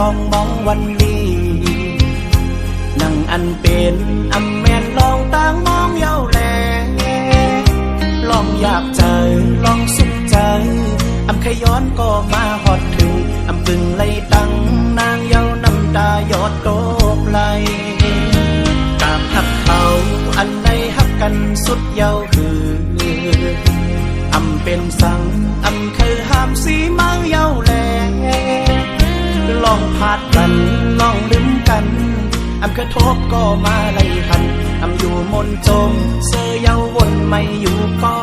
สองมองวันนี้นั่งอันเป็นอำแม่นลองต่างมองเย้าแลลองอยากเจอลองสุขใจอำขย้อนก็มาหอดถึงอำปึงไล่ตั้งนางเย้าน้ำตายอดโตกไหลกาบหักเขาอันใดหักกันสุดเย้าคืออำเป็นสังอำเคยห้ามสีมาเย้าแลลองพาดกันลองลืมกันอำกระทบก็มาไล่หันอำอยู่มนจมเสยเย้าวนไม่อยู่ก็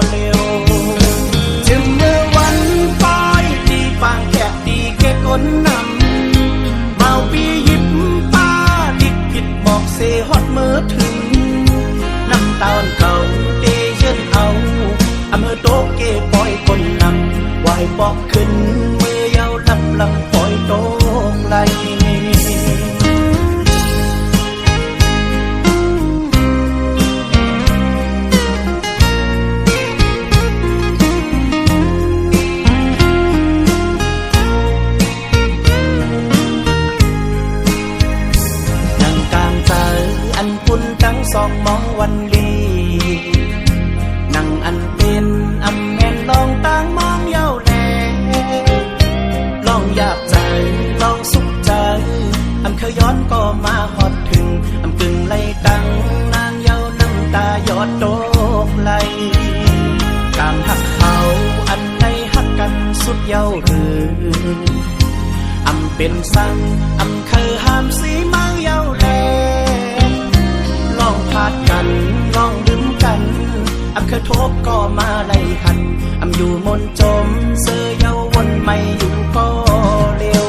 เร็วจึงเมื่อวันป้ายดีฟางแขกดีแก่คนนำเมาปีหยิบป้าดิกผิดบอกเสฮอดเมื่อถึงน้ำตาเก่าเตเยินเอาอำเภอโตเกปล่อยคนนำวายปอกขึ้นเมื่อเย้าลำลังปล่อยโตไหลสองมองวันลีนั่งอันเป็นอำแม่นลองต่างมองเย้าแลลองอยากใจลองสุขใจอำเคยย้อนก็มาหอดถึงอำกึ่งไล่ตั้งนางเย้าน้ำตายอดโตกไหลการหักเขาอันใดหักกันสุดเย้าหรืออำเป็นสังอำเคยห้ามสีมาเย้าแลลองพาดกันลองลืมกันอำเคยทบก็มาไล่หันอำอยู่มนจมเสยเย้าวนไม่อยู่ก็เร็ว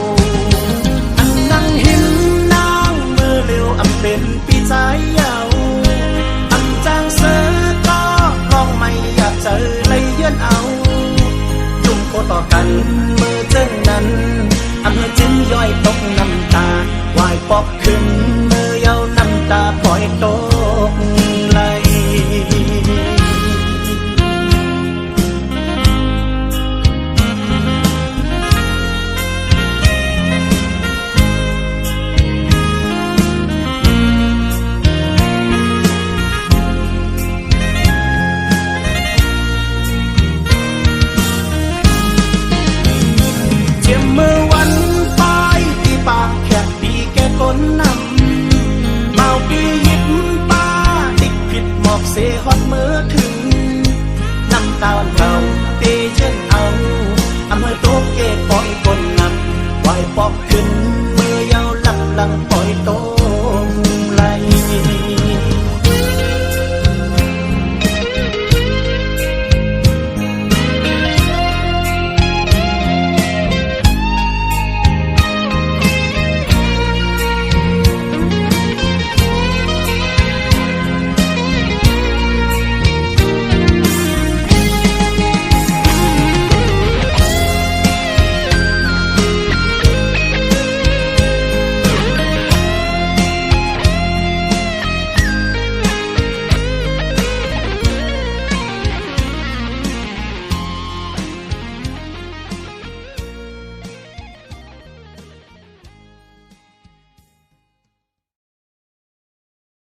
อันนั่งเห็นนางมือเร็วอำเป็นปีใจเย้าอำจางเสยก็ลองไม่อยากเจอเลยเยื่อนเอายุ่งโคต่อกันมือเจ้งนั้นอำเภอจึงย่อยตกน้ำตาวายปอกขึ้นมือเย้าน้ำตาปล่อยโตกไหลเจ็บมือวันป้ายที่ปากแขกดีแก่คนนำเมาปีหยิบป้าดิกผิดหมอกเสฮอดเมื่อถึงน้ำตาเก่าเตเช่นเอาอำเภอโตเกปล่อยคนนำวายปอกขึ้น